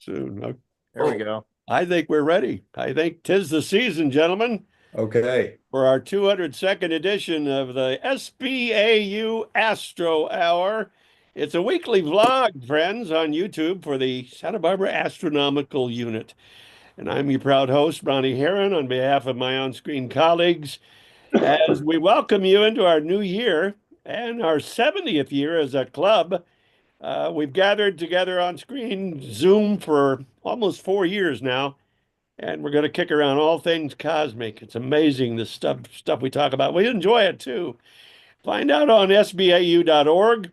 soon. There we go. I think we're ready. I think 'tis the season, gentlemen, Okay. for our 202nd edition of the SBAU Astro Hour. It's a weekly vlog, friends, on YouTube for the Santa Barbara Astronomical Unit. And I'm your proud host, Ronnie Herron, on behalf of my on-screen colleagues, as we welcome you into our new year and our 70th year as a club. We've gathered together on screen Zoom for almost 4 years now, and we're going to kick around all things cosmic. It's amazing the stuff we talk about. We enjoy it too. Find out on SBAU.org.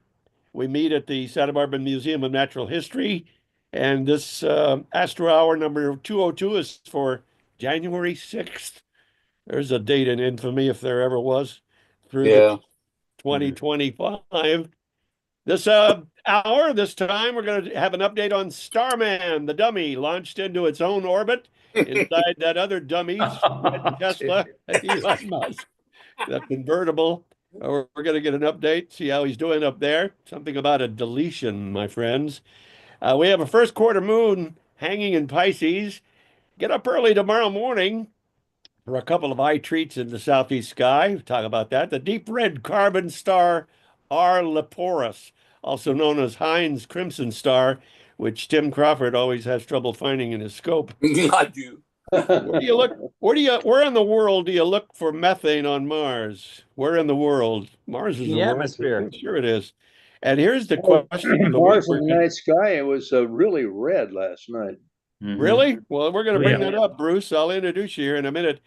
We meet at the Santa Barbara Museum of Natural History, and this Astro Hour number 202 is for January 6th. There's a date in infamy if there ever was, through the Yeah. 2025. This hour, this time, we're going to have an update on Starman, the dummy, launched into its own orbit inside that other dummy's Tesla, Elon Musk, that convertible. We're going to get an update, see how he's doing up there. Something about a deletion, my friends. We have a first quarter moon hanging in Pisces. Get up early tomorrow morning for a couple of eye treats in the southeast sky. We'll talk about that. The deep red carbon star R. Leporus, also known as Heinz Crimson Star, which Tim Crawford always has trouble finding in his scope. I do. Where do you look? Where in the world do you look for methane on Mars? Where in the world? Mars is In a the world. atmosphere. Sure it is. And here's the Oh, question of the week. Mars in the night sky, it was really red last night. Really? Well, we're going to Oh, bring yeah. that up, Bruce. I'll introduce you here in a minute.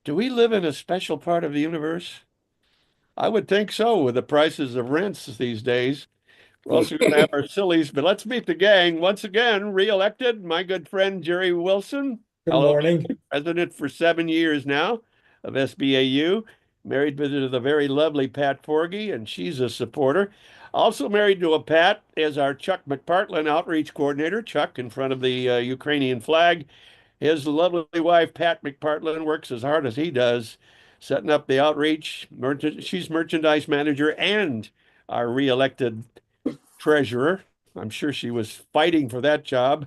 Do we live in a special part of the universe? I would think so, with the prices of rents these days. We're also going to have our sillies, but let's meet the gang. Once again, re-elected, my good friend Jerry Wilson. Good Hello, morning. president for 7 years now of SBAU. Married to the very lovely Pat Forgy, and she's a supporter. Also married to a Pat is our Chuck McPartland outreach coordinator. Chuck in front of the Ukrainian flag. His lovely wife, Pat McPartland, works as hard as he does, setting up the outreach. She's merchandise manager and our re-elected treasurer. I'm sure she was fighting for that job.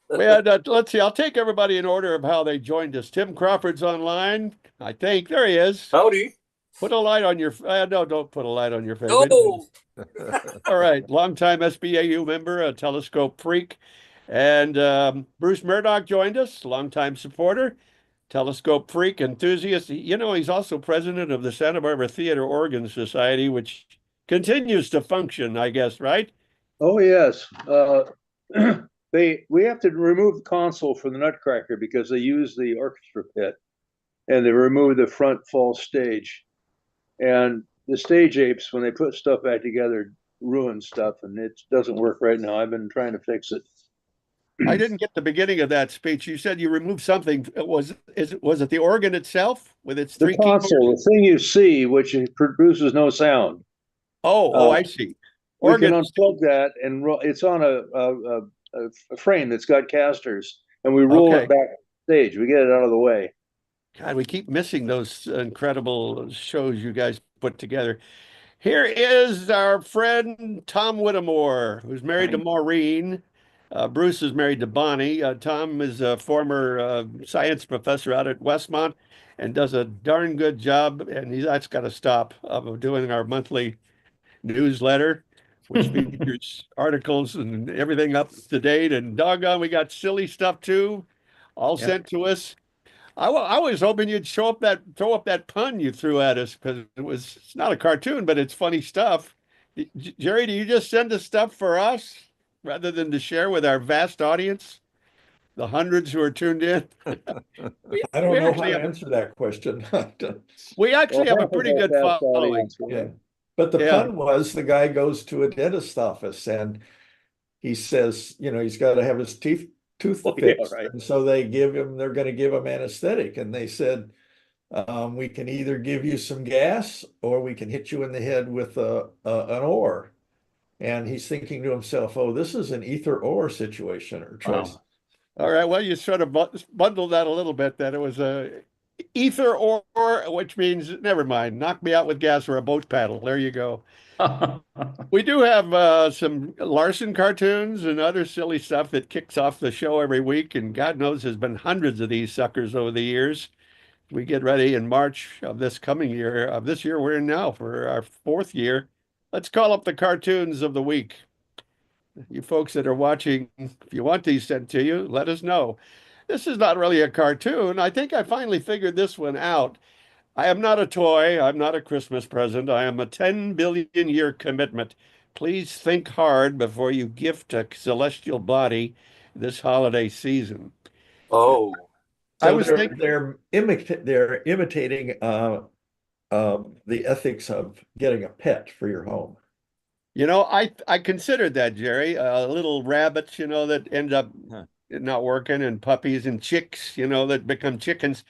We had, let's see, I'll take everybody in order of how they joined us. Tim Crawford's online, I think. There he is. Howdy. Put a light on your, no, don't put a light on your face. Oh, All right, longtime SBAU member, a telescope freak. And Bruce Murdoch joined us, longtime supporter, telescope freak, enthusiast. You know, he's also president of the Santa Barbara Theater Organ Society, which continues to function, I guess, right? Oh yes, we have to remove the console for the Nutcracker because they use the orchestra pit, and they remove the front false stage, and the stage apes when they put stuff back together ruin stuff, and it doesn't work right now. I've been trying to fix it. I didn't get the beginning of that speech. You said you removed something. Was it the organ itself with its The three console, keyboards? the thing you see, which produces no sound. Oh, I see. We can Organ. unplug that, and it's on a frame that's got casters, and we roll Okay. it back stage. We get it out of the way. God, we keep missing those incredible shows you guys put together. Here is our friend Tom Whittemore, who's married to Maureen. Bruce is married to Bonnie. Tom is a former science professor out at Westmont and does a darn good job. And that's got to stop of doing our monthly newsletter, which features articles and everything up to date. And doggone, we got silly stuff too, all sent to us. I was hoping you'd throw up that pun you threw at us because it's not a cartoon, but it's funny stuff. Jerry, do you just send us stuff for us rather than to share with our vast audience, the hundreds who are tuned in? I don't know how to answer that question. We actually have a half of pretty that good vast following. audience. Yeah. But the Yeah. pun was the guy goes to a dentist office and he says, he's got to have his tooth Oh, yeah, fixed. right. And so they're going to give him anesthetic. And they said, we can either give you some gas or we can hit you in the head with an oar. And he's thinking to himself, oh, this is an either or situation or choice. All right. Well, you sort of bundled that a little bit, that it was ether ore, which means never mind, knock me out with gas or a boat paddle. There you go. We do have some Larson cartoons and other silly stuff that kicks off the show every week, and God knows there's been hundreds of these suckers over the years. We get ready in March of this coming year, of this year we're in now for our fourth year. Let's call up the cartoons of the week. You folks that are watching, if you want these sent to you, let us know. This is not really a cartoon. I think I finally figured this one out. I am not a toy. I'm not a Christmas present. I am a 10 billion year commitment. Please think hard before you gift a celestial body this holiday season. Oh, I So was thinking, they're imitating the ethics of getting a pet for your home. I considered that, Jerry. Little rabbits, that end up not working, and puppies and chicks, that become chickens.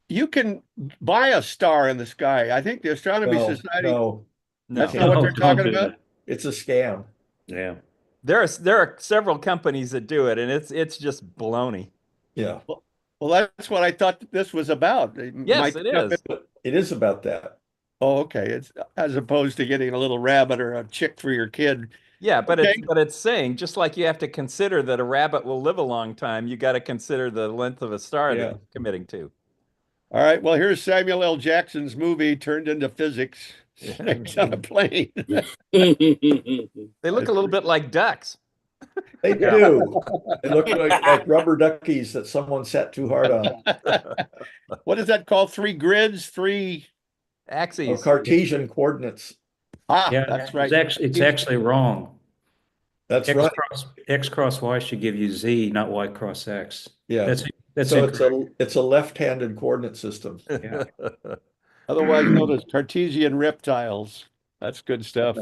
You can buy a star in the sky. I think the Astronomy No, Society, no, that's No. not what they're Don't talking do about. that. it's a scam. Yeah. There are several companies that do it, and it's just baloney. Yeah, Well, that's what I thought this was about. Yes, it is. but it is about that. Oh, okay. It's as opposed to getting a little rabbit or a chick for your kid. Yeah, but Okay. it's saying just like you have to consider that a rabbit will live a long time, you got to consider the length of a star that Yeah. you're committing to. All right. Well, here's Samuel L. Jackson's movie turned into physics. Snakes on a plane. They look a little bit like ducks. They do. They look like rubber duckies that someone sat too hard on. What is that called? Three grids, three. Axes. Cartesian coordinates. Yeah, That's right. it's actually wrong. That's X right. X cross Y should give you Z, not Y cross X. Yeah. That's So incorrect. it's a left-handed coordinate system. Yeah. Otherwise known as Cartesian reptiles. That's good stuff.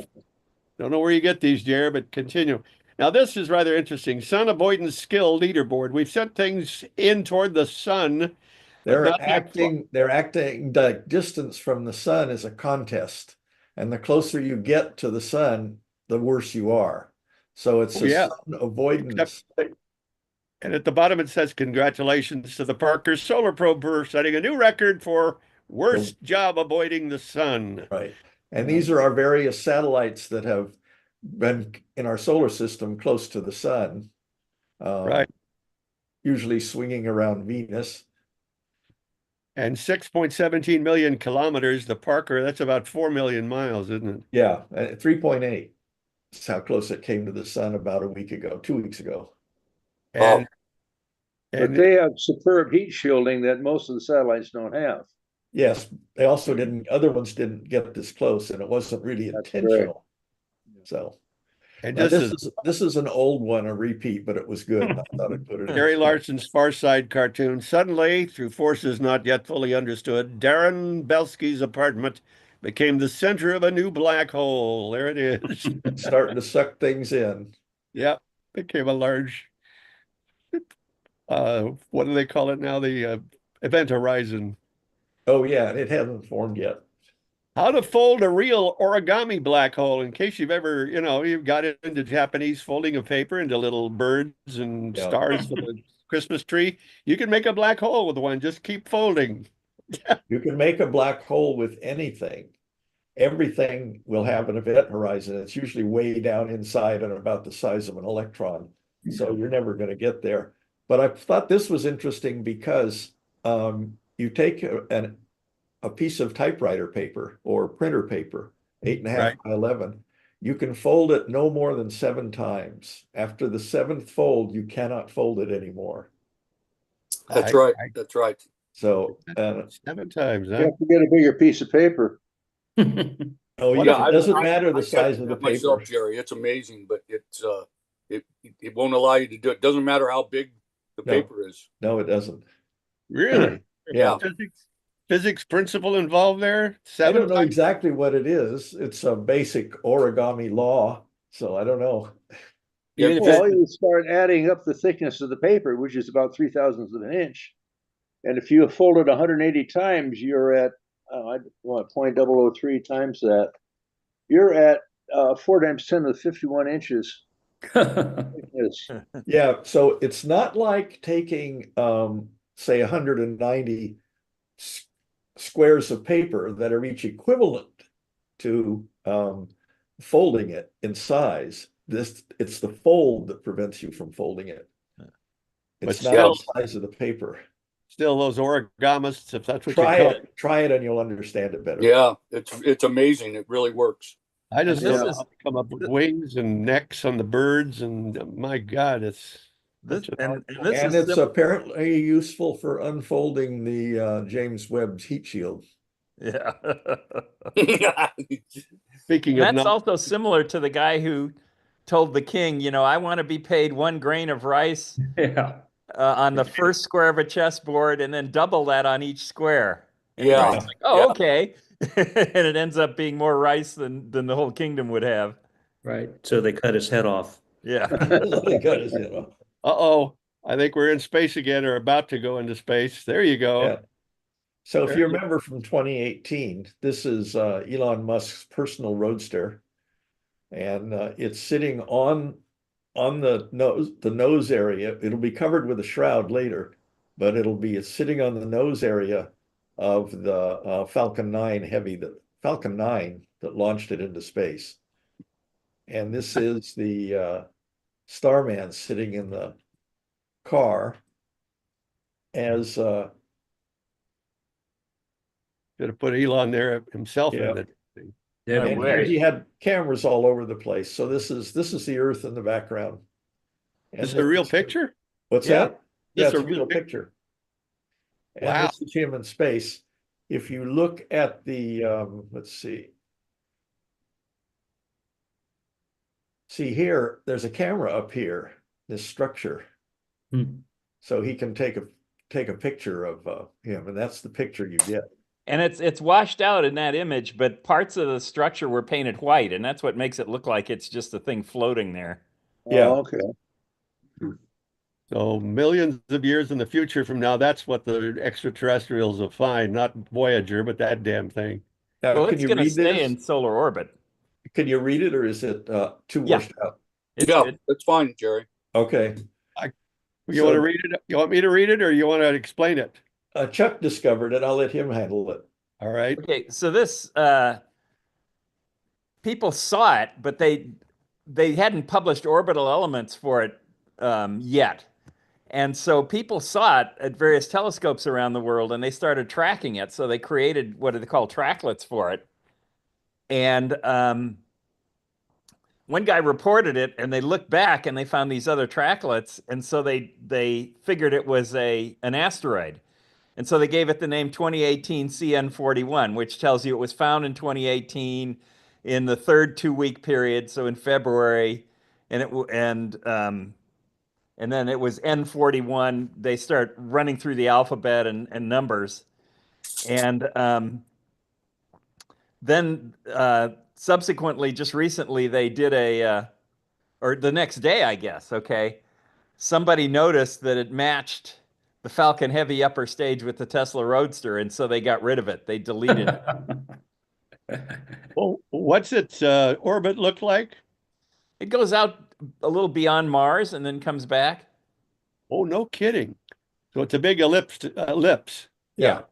Don't know where you get these, Jared, but continue. Now, this is rather interesting. Sun avoidance skill leaderboard. We've sent things in toward the sun. They're not that acting the distance from the sun is a contest. And the closer you get to the sun, the worse you are. So it's a sun avoidance. And at the bottom, it says, congratulations to the Parker Solar Probe for setting a new record for worst job avoiding the sun. Right. And these are our various satellites that have been in our solar system close to the sun. Right. Usually swinging around Venus. And 6.17 million kilometers, the Parker, that's about 4 million miles, isn't it? Yeah, 3.8. That's how close it came to the sun about a week ago, 2 weeks ago. And, But they have superb heat shielding that most of the satellites don't have. Yes, they also other ones didn't get this close, and it wasn't really That's intentional. So and now this this is an old one, a repeat, but it was good. I thought I'd put it in. Gary Larson's Far Side cartoon. Suddenly, through forces not yet fully understood, Darren Belsky's apartment became the center of a new black hole. There it is. Starting to suck things in. Yep, became a large, what do they call it now? The event horizon. Oh yeah, it hasn't formed yet. How to fold a real origami black hole, in case you've ever, you've got into Japanese folding of paper into little birds and stars for the Christmas tree. You can make a black hole with one. Just keep folding. You can make a black hole with anything. Everything will have an event horizon. It's usually way down inside and about the size of an electron. So you're never going to get there. But I thought this was interesting because you take a piece of typewriter paper or printer paper, 8.5 by 11. You can fold it no more than 7 times. After the 7th fold, you cannot fold it anymore. That's right. That's right. So 7 times, You huh? have to get a bigger piece of paper. oh Yeah, yeah, it doesn't I- matter the I size tested of the that myself, paper. Jerry. It's amazing, but it won't allow you to do it. Doesn't matter how big the No. paper is. No, it doesn't. Really? Yeah. Physics principle involved there? I don't 7 know times? exactly what it is. It's a basic origami law, so I don't know. Yeah, Well, you start adding up the thickness of the paper, which is about 3/1000th of an inch. And if you fold it 180 times, you're at, I want 0.003 times that. You're at 4 times 10 to the 51 inches. Yeah, so it's not like taking say 190 squares of paper that are each equivalent to folding it in size. It's the fold that prevents you from folding it. But It's not still, the size of the paper. still those origamists, if that's what you Try call it, try it, and you'll understand it better. Yeah, it's amazing. It really works. I just And don't this know is how to come up with wings and necks on the birds, and my God, it's this such an and, art and form. this And is it's apparently useful for unfolding the James Webb's heat shield. yeah. Speaking And of that's not, also similar to the guy who told the king, I want to be paid 1 grain of rice Yeah. on the first square of a chessboard and then double that on each square. And the Yeah. king's like, oh, okay. And it ends up being more rice than the whole kingdom would have. Right. So they cut his head off. Yeah. They got his head off. uh-oh, I think we're in space again or about to go into space. There you go. Yeah. So if There you you- remember from 2018, this is Elon Musk's personal roadster, and it's sitting on the nose area. It'll be covered with a shroud later, but it's sitting on the nose area of the Falcon 9 Heavy, the Falcon 9 that launched it into space. And this is the Starman sitting in the car as Should have put Elon there himself Yeah. in it. Yeah, and wish. he had cameras all over the place. So this is the Earth in the background. And Is it a real picture? What's Yeah. that? Yeah, This it's a a real real picture. And Wow. this is him in space. If you look at the let's see. See here, there's a camera up here, this structure. Hmm. So he can take a picture of him, and that's the picture you get. And it's washed out in that image, but parts of the structure were painted white, and that's what makes it look like it's just a thing floating there. Yeah. Oh, okay. So millions of years in the future from now, that's what the extraterrestrials will find, not Voyager, but that damn thing. Now, Well, can it's you going to read stay this? in solar orbit. Can you read it, or is it too Yeah. washed out? It's Yeah, good. that's fine, Jerry. Okay. You want to read it? You want me to read it, or you want to explain it? Chuck discovered it. I'll let him handle it. All right. Okay, so this people saw it, but they hadn't published orbital elements for it yet. And so people saw it at various telescopes around the world, and they started tracking it. So they created what they call tracklets for it. And one guy reported it, and they looked back and they found these other tracklets, and so they figured it was an asteroid. And so they gave it the name 2018 CN41, which tells you it was found in 2018 in the third 2-week period, so in February, and then it was N41. They start running through the alphabet and numbers, and then subsequently, just recently, they did or the next day, I guess. Okay, somebody noticed that it matched the Falcon Heavy upper stage with the Tesla Roadster, and so they got rid of it. They deleted it. Well, what's its orbit look like? It goes out a little beyond Mars and then comes back. Oh, no kidding. So it's a big ellipse, Yeah.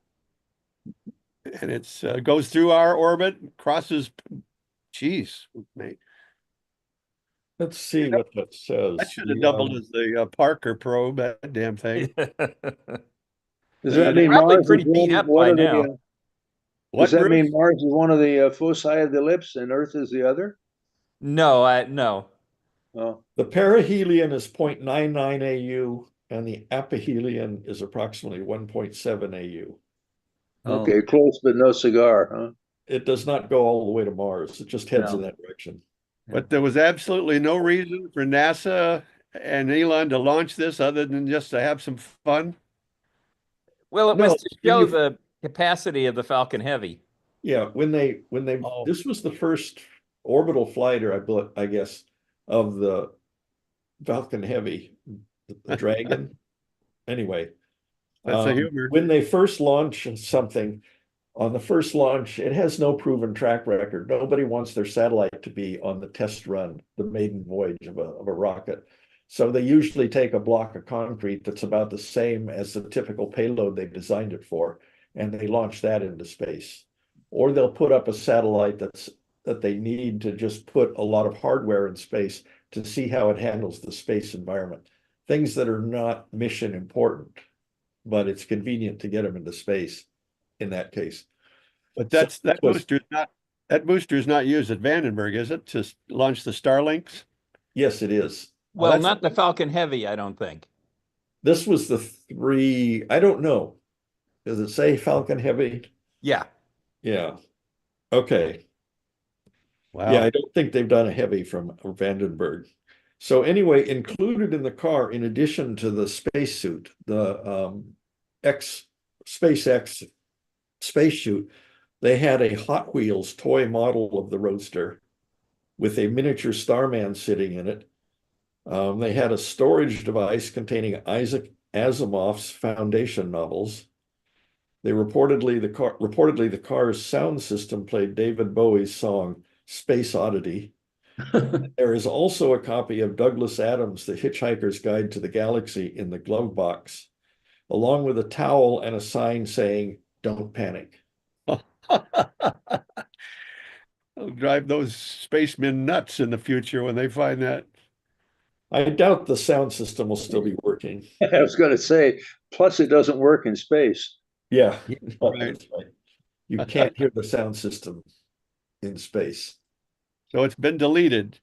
and it's goes through our orbit, crosses. Geez, mate, Let's see what that says. that should have doubled as the Parker probe. That damn thing. Does So that you're mean probably Mars pretty is beat up one by of the, now. What, does that Bruce? mean Mars is one of the foci of the ellipse and Earth is the other? No. Oh, The perihelion is 0.99 AU, and the aphelion is approximately 1.7 AU. Oh, okay, close but no cigar, huh? It does not go all the way to Mars. It just heads in No. that direction. But there was absolutely no reason for NASA and Elon to launch this other than just to have some fun. Well, it No, was to show the capacity of the Falcon Heavy. Yeah, when they Oh. this was the first orbital flight, or I guess, of the Falcon Heavy, the Dragon. Anyway, That's the humor. when they first launch something, on the first launch, it has no proven track record. Nobody wants their satellite to be on the test run, the maiden voyage of a rocket. So they usually take a block of concrete that's about the same as the typical payload they've designed it for, and they launch that into space. Or they'll put up a satellite that they need to just put a lot of hardware in space to see how it handles the space environment. Things that are not mission important, but it's convenient to get them into space in that case. But So that booster's not used at Vandenberg, is it, to launch the Starlinks? yes, it is. Well, that's- not the Falcon Heavy, I don't think. This was the three, I don't know. Does it say Falcon Heavy? Yeah. Yeah. Okay. Wow. Yeah, I don't think they've done a Heavy from Vandenberg. So anyway, included in the car, in addition to the spacesuit, the SpaceX spacesuit, they had a Hot Wheels toy model of the Roadster with a miniature Starman sitting in it. They had a storage device containing Isaac Asimov's Foundation novels. Reportedly the car's sound system played David Bowie's song Space Oddity. There is also a copy of Douglas Adams' The Hitchhiker's Guide to the Galaxy in the glove box, along with a towel and a sign saying, "Don't panic." It'll drive those spacemen nuts in the future when they find that. I doubt the sound system will still be working. I was going to say, plus it doesn't work in space. Yeah, right. that's right. You can't hear the sound system in space. So it's been deleted.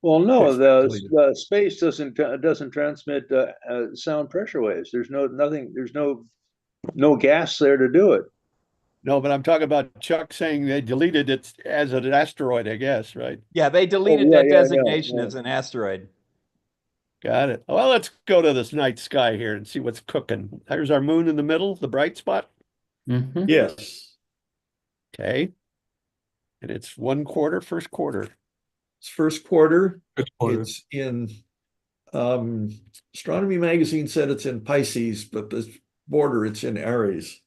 Well, no, It's the deleted. space doesn't transmit sound pressure waves. There's no gas there to do it. No, but I'm talking about Chuck saying they deleted it as an asteroid, I guess, right? Yeah, they deleted yeah, that yeah, designation yeah. as an asteroid. Got it. Well, let's go to this night sky here and see what's cooking. There's our moon in the middle, the bright spot. Mhm. Yes, Okay. And it's first quarter. it's first quarter. First quarter. It's in Astronomy Magazine said it's in Pisces, but the border it's in Aries.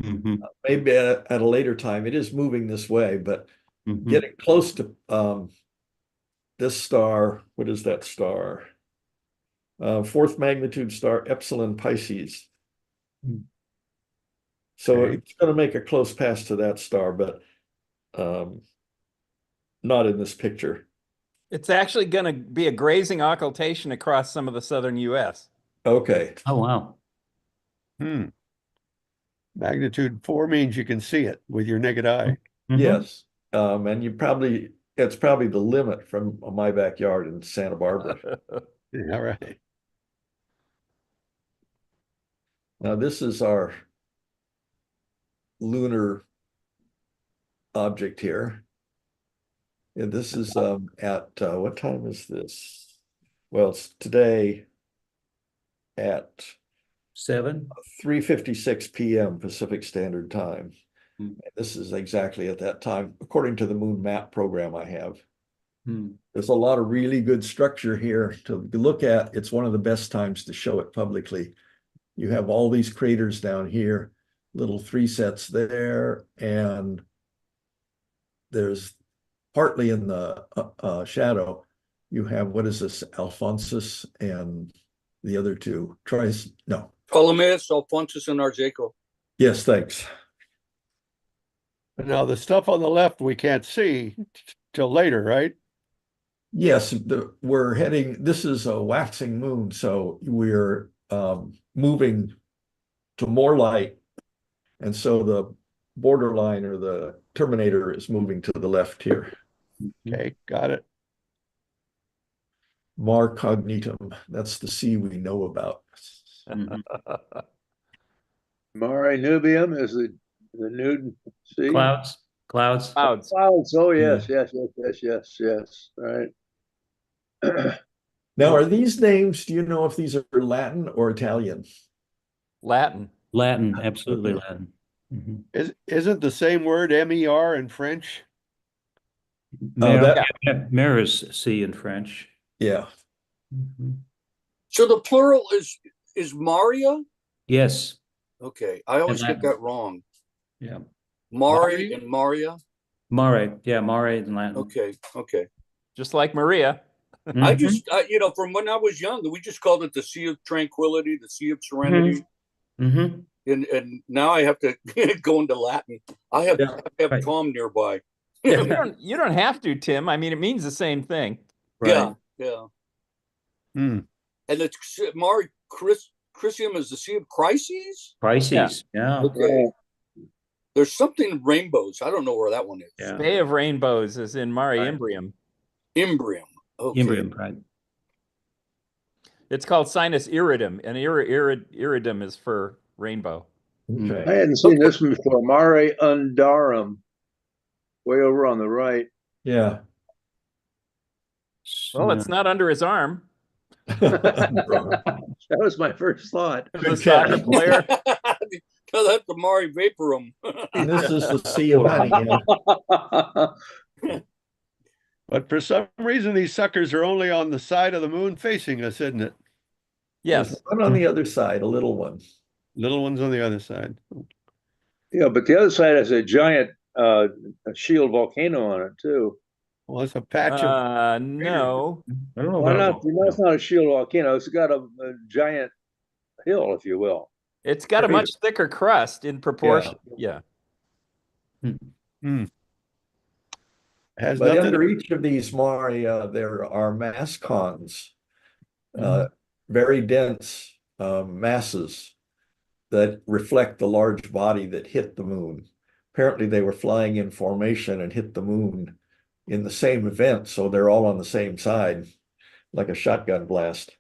Mhm. Maybe at a later time. It is moving this way, but Mhm. getting close to this star. What is that star? Fourth magnitude star Epsilon Pisces. So Okay. it's going to make a close pass to that star, but not in this picture. It's actually going to be a grazing occultation across some of the southern U.S. Okay. Oh, wow. Magnitude 4 means you can see it with your naked eye. Mhm. Yes. And it's probably the limit from my backyard in Santa Barbara. All right. Now this is our lunar object here. And this is at what time is this? Well, it's today at 7. 3:56 p.m. Pacific Standard Time. Hmm. This is exactly at that time, according to the moon map program I have. Hmm. There's a lot of really good structure here to look at. It's one of the best times to show it publicly. You have all these craters down here, little 3 sets there, and there's partly in the shadow, you have, what is this, Alphonsus and the other two, Ptolemaeus, Alphonsus, and Argeco. Yes, thanks. Now, the stuff on the left we can't see till later, right? Yes, this is a waxing moon, so we're moving to more light. And so the borderline or the terminator is moving to the left here. Okay, got it. Mar cognitum, that's the sea we know about. Mhm. Mare Nubium is the nude sea. Clouds. Clouds. Clouds. Oh yes, yes. Right. Now, are these names, do you know if these are Latin or Italian? Latin. Latin, absolutely Okay. Latin. Mhm. Isn't the same word MER in French? Mer is sea in French. Yeah. Mhm. So the plural is Maria? Yes. Okay. I always get Latin. that wrong. Yeah. Mari and Maria. Mare. Yeah, Mare in Latin. Okay. Just like Maria. From when I was young, we just called it the Sea of Tranquility, the Sea of Serenity. Mhm. and now I have to go into Latin. I have, Yeah. have to have Right. Tom nearby. You don't have to, Tim. I mean, it means the same thing. Yeah, yeah. Hmm. And the Mari Christium is the Sea of Crises. Crises. Yeah. Okay. There's something in rainbows. I don't know where that one is. Yeah. Bay of Rainbows is in Mare Right. Imbrium. Imbrium. Okay. Imbrium, right. It's called Sinus iridum, and iridum is for rainbow. Okay. I hadn't seen this one before. Mare Undarum, way over on the right. Yeah. Well, Yeah. it's not under his arm. That was my first thought. The Good soccer catch. player. No, that's the Mari Vaporum. And this is the Sea of Honey. Yeah. But for some reason, these suckers are only on the side of the moon facing us, isn't it? Yes. There's one on the other side, a little one. Little ones on the other side. Yeah, but the other side has a giant shield volcano on it too. Well, it's a patch of. No. I don't know Why about not? That's not a shield volcano. It's got a giant hill, if you will. It's got a much thicker crust in proportion. Yeah. Has But nothing. under each of these Mari, there are mass cons, very dense masses that reflect the large body that hit the moon. Apparently, they were flying in formation and hit the moon in the same event, so they're all on the same side, like a shotgun blast.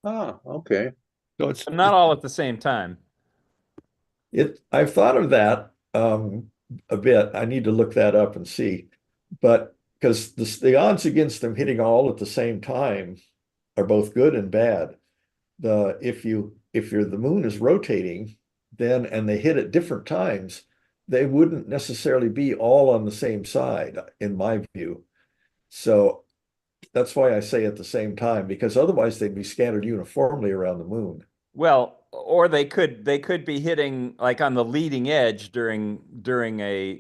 Ah, okay. So it's Not all at the same time. I've thought of that a bit. I need to look that up and see. But because the odds against them hitting all at the same time are both good and bad. If the moon is rotating, then and they hit at different times, they wouldn't necessarily be all on the same side, in my view. So that's why I say at the same time, because otherwise they'd be scattered uniformly around the moon. Well, or they could be hitting like on the leading edge during a,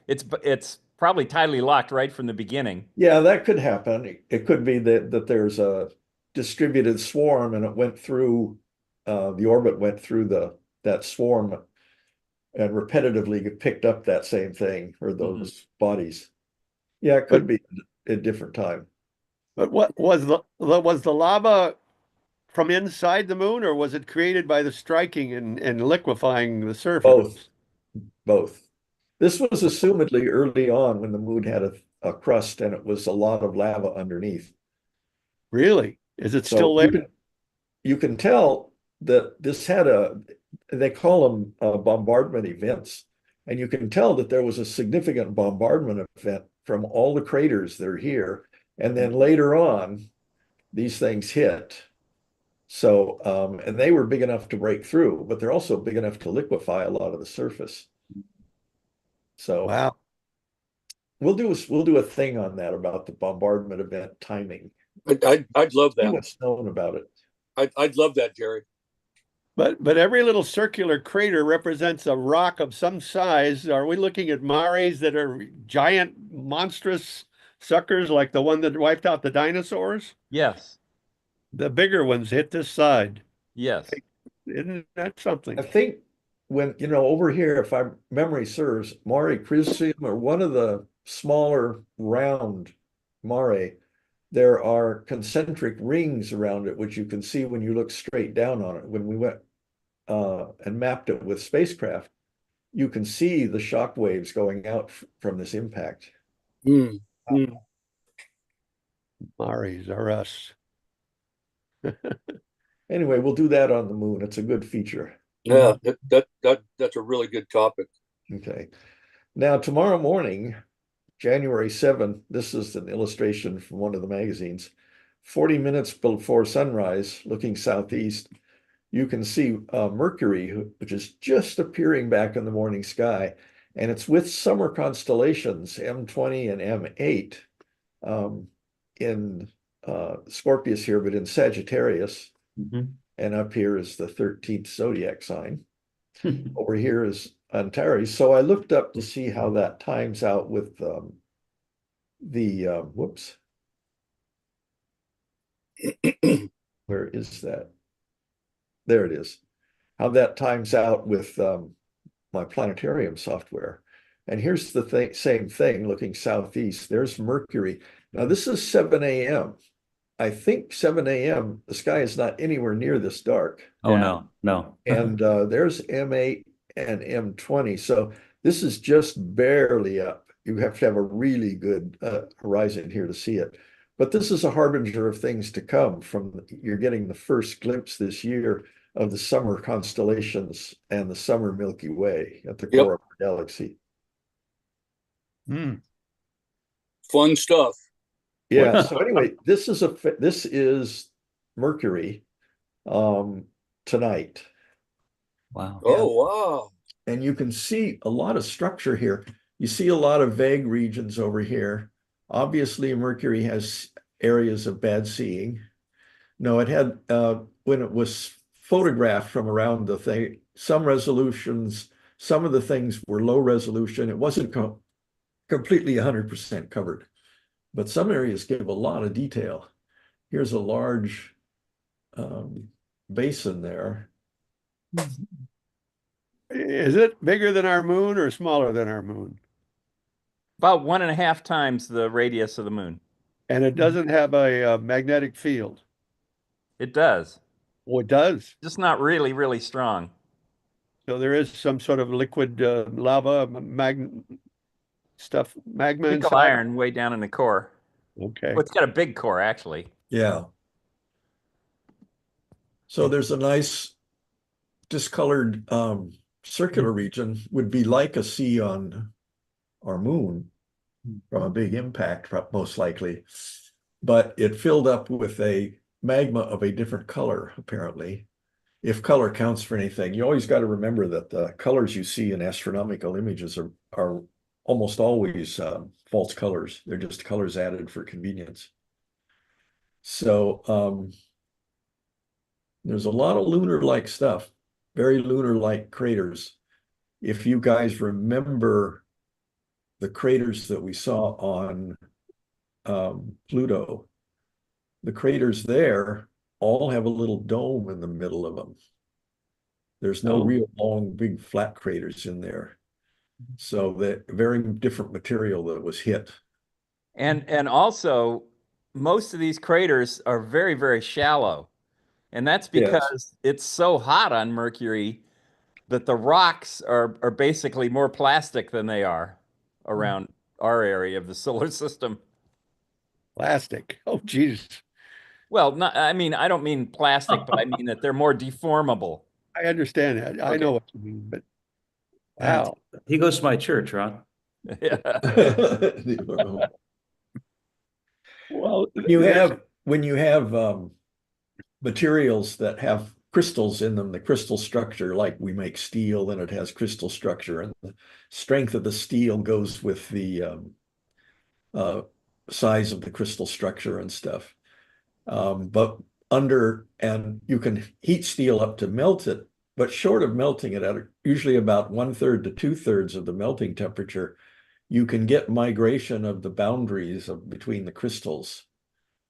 it's probably tidally locked right from the beginning. Yeah, that could happen. It could be that there's a distributed swarm and it went through the orbit went through that swarm and repetitively picked up that same thing or those bodies. Yeah, it could be at a different time. But what was the lava from inside the moon, or was it created by the striking and liquefying the surface? Both. This was assumedly early on when the moon had a crust and it was a lot of lava underneath. Really? Is it So still there? you can tell that this had they call them bombardment events. And you can tell that there was a significant bombardment event from all the craters that are here. And then later on, these things hit. So, and they were big enough to break through, but they're also big enough to liquefy a lot of the surface. So Wow. we'll do a thing on that about the bombardment event timing. I'd love See that. what's known about it. I'd love that, Jerry. But every little circular crater represents a rock of some size. Are we looking at mares that are giant, monstrous suckers like the one that wiped out the dinosaurs? Yes. The bigger ones hit this side. Yes. Isn't that something? I think when, over here, if my memory serves, Mare Crisium or one of the smaller round mare, there are concentric rings around it, which you can see when you look straight down on it. When we went and mapped it with spacecraft, you can see the shock waves going out from this impact. Mares are us. Anyway, we'll do that on the moon. It's a good feature. Yeah, that's a really good topic. Okay. Now, tomorrow morning, January 7th, this is an illustration from one of the magazines. 40 minutes before sunrise, looking southeast, you can see Mercury, which is just appearing back in the morning sky. And it's with summer constellations, M20 and M8, in Scorpius here, but in Sagittarius. And up here is the 13th zodiac sign. Over here is Antares. So I looked up to see how that times out with whoops. Where is that? There it is. how that times out with my planetarium software. And here's the same thing looking southeast. There's Mercury. Now this is 7 a.m. I think 7 a.m. the sky is not anywhere near this dark. Oh, Yeah. no. And there's M8 and M20. So this is just barely up. You have to have a really good horizon here to see it. But this is a harbinger of things to come. You're getting the first glimpse this year of the summer constellations and the summer Milky Way at the core of our galaxy. Fun stuff. Yeah. So anyway, this is Mercury tonight. Wow. Oh, wow. And you can see a lot of structure here. You see a lot of vague regions over here. Obviously, Mercury has areas of bad seeing. No, it had, when it was photographed from around the thing, some resolutions, some of the things were low resolution. It wasn't completely 100% covered, but some areas give a lot of detail. Here's a large basin there. Is it bigger than our moon or smaller than our moon? About 1.5 times the radius of the moon. And it doesn't have a magnetic field. It does. Oh, it does. Just not really, really strong. So there is some sort of liquid lava stuff, magma Nickel inside. iron way down in the core. Okay. Well, it's got a big core, actually. Yeah. So there's a nice discolored circular region, would be like a sea on our moon from a big impact, most likely. But it filled up with a magma of a different color, apparently. If color counts for anything, you always got to remember that the colors you see in astronomical images are almost always false colors. They're just colors added for convenience. So there's a lot of lunar-like stuff, very lunar-like craters. If you guys remember the craters that we saw on Pluto, the craters there all have a little dome in the middle of them. There's no real long, big flat craters in there. So the very different material that was hit. And also, most of these craters are very, very shallow. And that's because it's so hot on Mercury that the rocks are basically more plastic than they are around our area of the solar system. Plastic. Oh, geez. Well, not, I mean, I don't mean plastic, but I mean that they're more deformable. I understand that. I know what you mean, but wow. He goes to my church, Ron. Well, when you have materials that have crystals in them, the crystal structure, like we make steel and it has crystal structure, and the strength of the steel goes with the size of the crystal structure and stuff. But and you can heat steel up to melt it, but short of melting it at usually about 1/3 to 2/3 of the melting temperature, you can get migration of the boundaries between the crystals.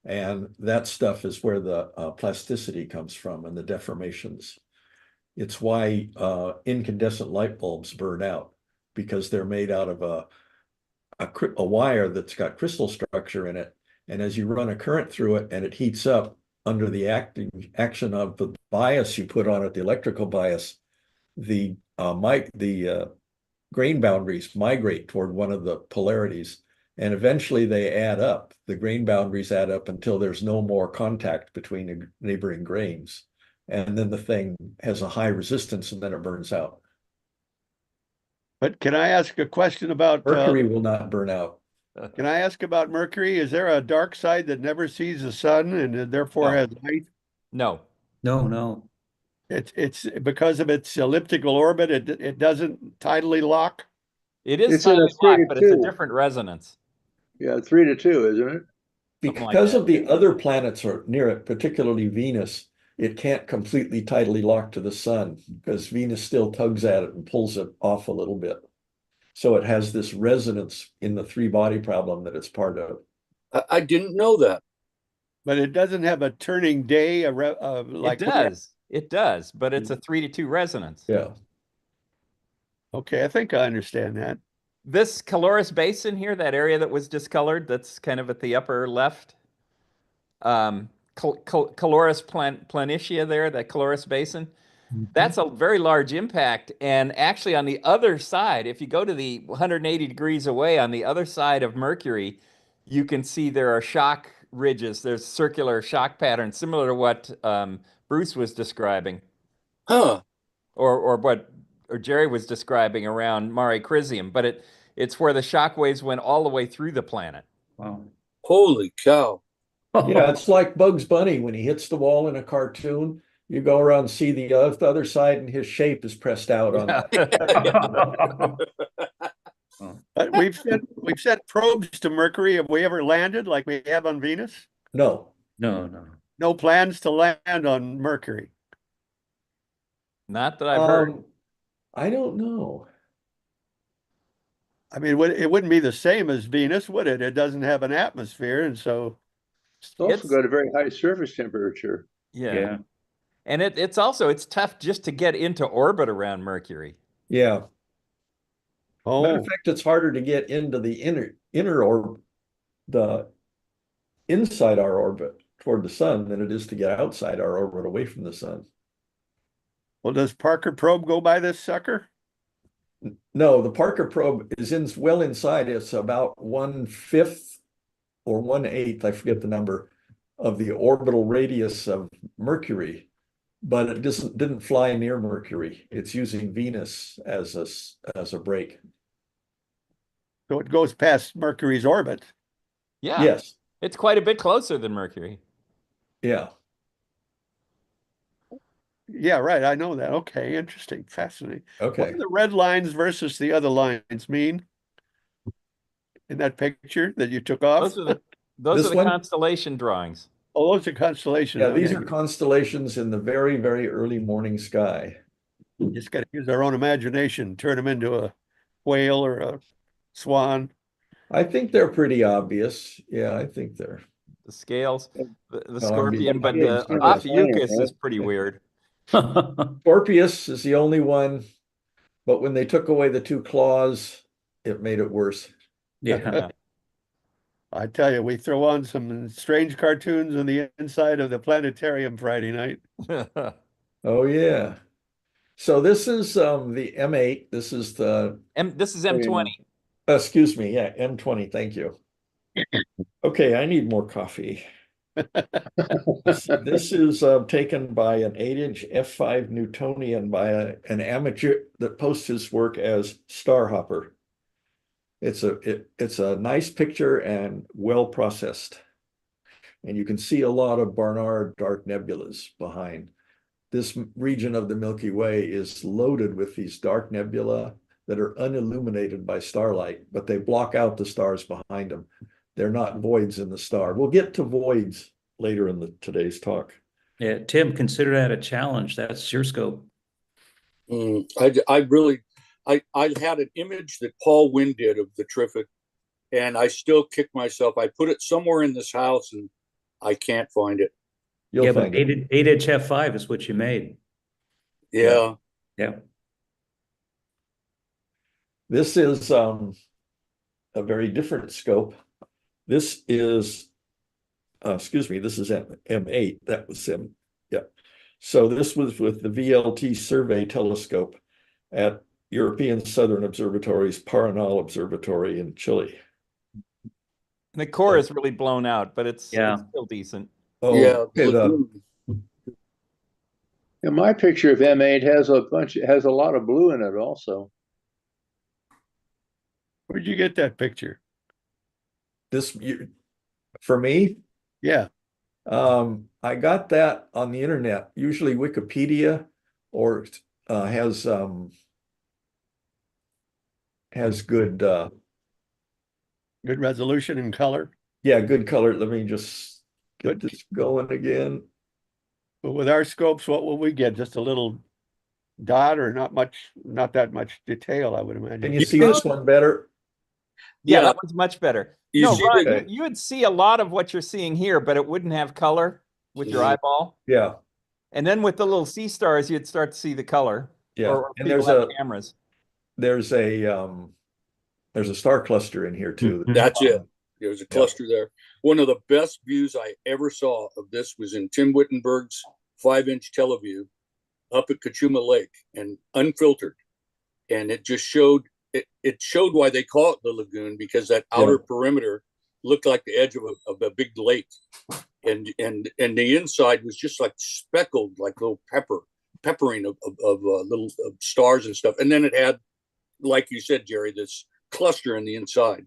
And that stuff is where the plasticity comes from and the deformations. It's why incandescent light bulbs burn out, because they're made out of a wire that's got crystal structure in it. And as you run a current through it and it heats up under the action of the bias you put on it, the electrical bias, the grain boundaries migrate toward one of the polarities. And eventually they add up. The grain boundaries add up until there's no more contact between the neighboring grains. And then the thing has a high resistance and then it burns out. but can I ask a question about Mercury will not burn out. Can I ask about Mercury? Is there a dark side that never sees the sun and therefore has light? No. No. It's because of its elliptical orbit, it doesn't tidally lock. It is It's in a tidally 3 locked, to but it's a 2. different resonance. Yeah, 3 to 2, isn't it? Something like Because that. of the other planets are near it, particularly Venus, it can't completely tidally lock to the sun because Venus still tugs at it and pulls it off a little bit. So it has this resonance in the three-body problem that it's part of. I didn't know that. But it doesn't have a turning day, like It does. It does, but it's a 3-2 resonance. Yeah. Okay, I think I understand that. This Caloris Basin here, that area that was discolored, that's kind of at the upper left. Caloris planitia there, that Caloris Basin. That's a very large impact. And actually, on the other side, if you go to the 180 degrees away on the other side of Mercury, you can see there are shock ridges. There's circular shock patterns, similar to what Bruce was describing, Huh. or what Jerry was describing around Mare Crisium. But it's where the shock waves went all the way through the planet. Wow. Holy cow. Yeah, it's like Bugs Bunny when he hits the wall in a cartoon. You go around and see the other side, and his shape is pressed out on that. But we've sent probes to Mercury. Have we ever landed like we have on Venus? No. No, no. No plans to land on Mercury. Not that I've heard. I don't know. I mean, it wouldn't be the same as Venus, would it? It doesn't have an atmosphere, and so It's also got a very high surface temperature. Yeah. Yeah. And it's tough just to get into orbit around Mercury. Yeah. Matter oh, of fact, it's harder to get into the inner orb, the inside our orbit toward the sun than it is to get outside our orbit away from the sun. well, does Parker probe go by this sucker? No, the Parker probe is well inside. It's about 1/5 or 1/8, I forget the number, of the orbital radius of Mercury, but it didn't fly near Mercury. It's using Venus as a break. So it goes past Mercury's orbit. Yeah. Yes. It's quite a bit closer than Mercury. Yeah. Yeah, right. I know that. Okay, interesting, fascinating. What Okay. do the red lines versus the other lines mean in that picture that you took off? Those This are the one? constellation drawings. Oh, those are constellations. Yeah, these Okay. are constellations in the very, very early morning sky. Just got to use our own imagination, turn them into a whale or a swan. I think they're pretty obvious. Yeah, I think they're. The scales, the No, I mean, scorpion, but yeah, the it's kind of a Ophiuchus sign, right? is pretty weird. Scorpius is the only one, but when they took away the two claws, it made it worse. Yeah. I tell you, we throw on some strange cartoons on the inside of the planetarium Friday night. Oh yeah. So this is the M8. This is the This is M20. excuse me, yeah, M20. Thank you. Okay, I need more coffee. This is taken by an 8-inch f5 Newtonian by an amateur that posts his work as Starhopper. It's a nice picture and well processed. And you can see a lot of Barnard dark nebulas behind. This region of the Milky Way is loaded with these dark nebula that are unilluminated by starlight, but they block out the stars behind them. They're not voids in the star. We'll get to voids later in today's talk. Yeah, Tim, consider that a challenge. That's your scope. I had an image that Paul Wynn did of the Triffitt, and I still kick myself. I put it somewhere in this house, and I can't find it. You'll Yeah, but find it. 8-inch f5 is what you made. Yeah. Yeah. This is a very different scope. This is, excuse me, this is M8. That was M. Yeah. So this was with the VLT survey telescope at European Southern Observatory's Paranal Observatory in Chile. The core is really blown out, but it's still decent. Oh, Yeah. okay. And my picture of M8 has a lot of blue in it also. Where'd you get that picture? For me, Yeah. I got that on the internet, usually Wikipedia, or has good Good resolution and color. good color. Let me just get this going again. But with our scopes, what will we get? Just a little dot or not that much detail, I would imagine. Can you see this one better? Yeah, Yeah. that one's much better. You No, see Ron, the- you would see a lot of what you're seeing here, but it wouldn't have color with your eyeball. Yeah. And then with the little sea stars, you'd start to see the color. Yeah, Or and people have cameras. there's a star cluster in here too. That's it. There's a cluster there. One of the best views I ever saw of this was in Tim Wittenberg's 5-inch teleview up at Kachuma Lake, and unfiltered. And it just showed it showed why they call it the lagoon, because that outer perimeter looked like the edge of a big lake. And the inside was just like speckled, like little peppering of little stars and stuff. And then it had, like you said, Jerry, this cluster in the inside.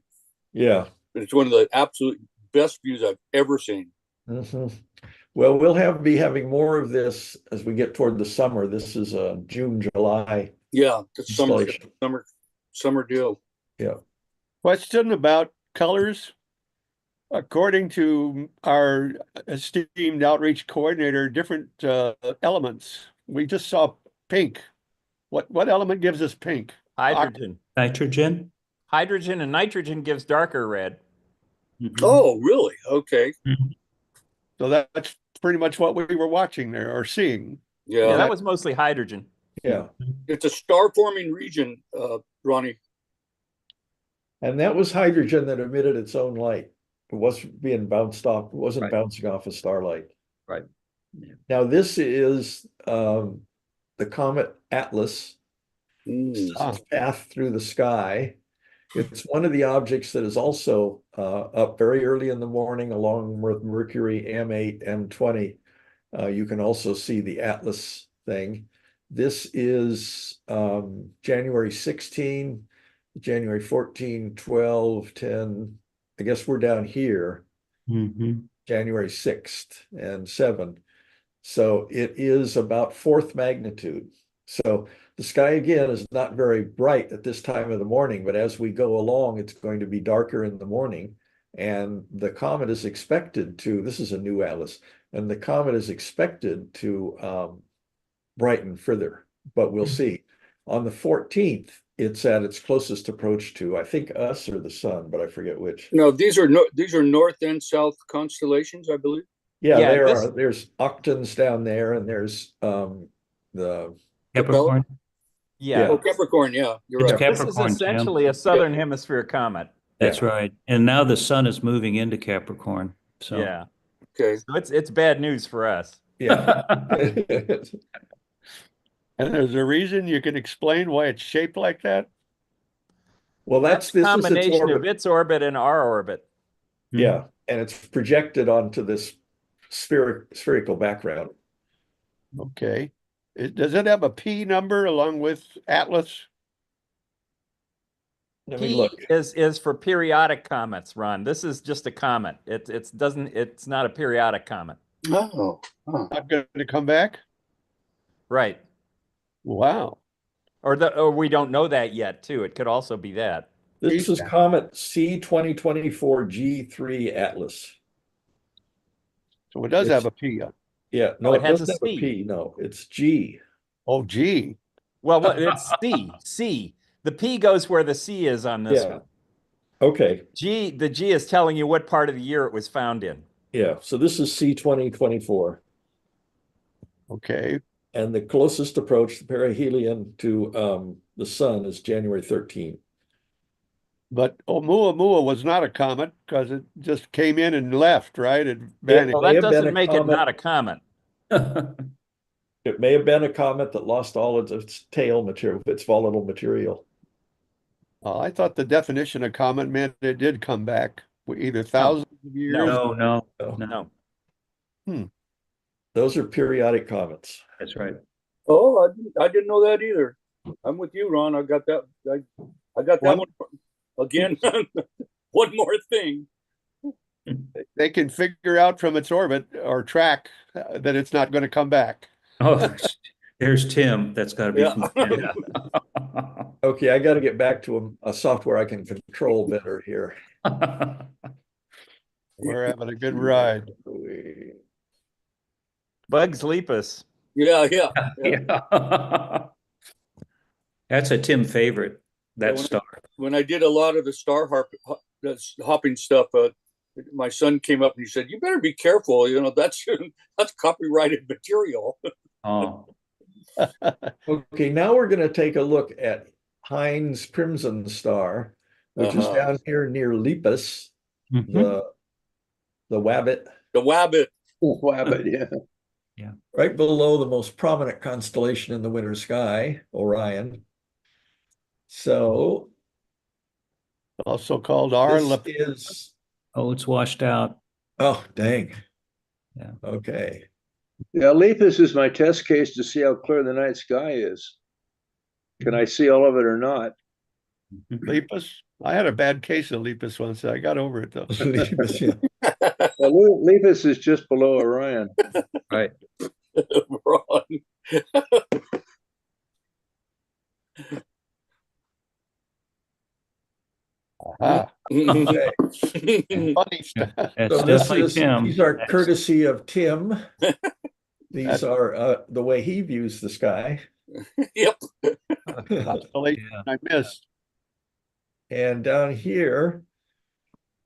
Yeah. It's one of the absolute best views I've ever seen. Mm-hmm. Well, we'll be having more of this as we get toward the summer. This is a June, July. Yeah, the summer deal. Yeah. Question about colors. According to our esteemed outreach coordinator, different elements. We just saw pink. What element gives us pink? Hydrogen. Nitrogen. Hydrogen and nitrogen gives darker red. Oh, really? Okay. So that's pretty much what we were watching there or seeing. Yeah, that was mostly hydrogen. Yeah. It's a star-forming region, Ronnie. And that was hydrogen that emitted its own light. It wasn't being bounced off. It wasn't bouncing off a starlight. Right. Yeah. Now this is the comet Atlas. Its path through the sky. It's one of the objects that is also up very early in the morning along with Mercury M8, M20. You can also see the Atlas thing. This is January 16, January 14, 12, 10. I guess we're down here, January 6th and 7. So it is about 4th magnitude. So the sky again is not very bright at this time of the morning, but as we go along, it's going to be darker in the morning. And the comet is expected to, this is a new atlas, and the comet is expected to brighten further, but we'll see. On the 14th, it's at its closest approach to, I think, us or the sun, but I forget which. No, these are north and south constellations, I believe. Yeah, there's Octans down there, and there's the Capricorn. Yeah. Oh, Capricorn, yeah. You're right. This is essentially a southern hemisphere comet. That's right. And now the sun is moving into Capricorn. So yeah. Okay. So it's bad news for us. Yeah. And there's a reason you can explain why it's shaped like that? Well, this is its combination orbit. of its orbit and our orbit. Yeah, and it's projected onto this spherical background. Okay. Does it have a P number along with Atlas? Let me P look. is for periodic comets, Ron. This is just a comet. It's not a periodic comet. Oh. Not going to come back? Right. Wow. Or we don't know that yet, too. It could also be that. This is Comet C 2024 G3 Atlas. So it does have a P. Yeah, no, Oh, it it has doesn't a have a C. P. No, it's G. Oh, G. Well, it's C. C. The P goes where the C is on this one. Okay. The G is telling you what part of the year it was found in. Yeah, so this is C 2024. Okay. And the closest approach, the perihelion to the sun, is January 13. But Oumuamua was not a comet because it just came in and left, right? It vanished. Well, that doesn't make it not a comet. It may have been a comet that lost all of its tail material, its volatile material. I thought the definition of comet meant it did come back either thousands of years. No. Those are periodic comets. That's right. Oh, I didn't know that either. I'm with you, Ron. I got that. I got that one again. One more thing. They can figure out from its orbit or track that it's not going to come back. Oh, there's Tim. That's got to be from Tim. Okay, I got to get back to a software I can control better here. We're having a good ride. Bugs Lepus. Yeah. That's a Tim favorite, that star. When I did a lot of the star hopping stuff, My son came up and he said, "You better be careful. You know, that's copyrighted material." Oh, Okay, now we're going to take a look at Heinz Crimson Star, which is down here near Lepus, mhm. the Wabbit, The Wabbit. Wabbit, yeah. right below the most prominent constellation in the winter sky, Orion. So Also called R. this is, Oh, it's washed out. oh, dang. Yeah. Okay. Yeah, Lepus is my test case to see how clear the night sky is. Can I see all of it or not? Lepus. I had a bad case of Lepus once. I got over it though. Lepus, yeah. Well, Lepus is just below Orion. Right. Wrong. Ah, Okay. funny stuff. That's So this definitely is, Tim. these are That's- courtesy of Tim. These are the way he views the sky. Yep. Constellation Yeah. I missed. And down here,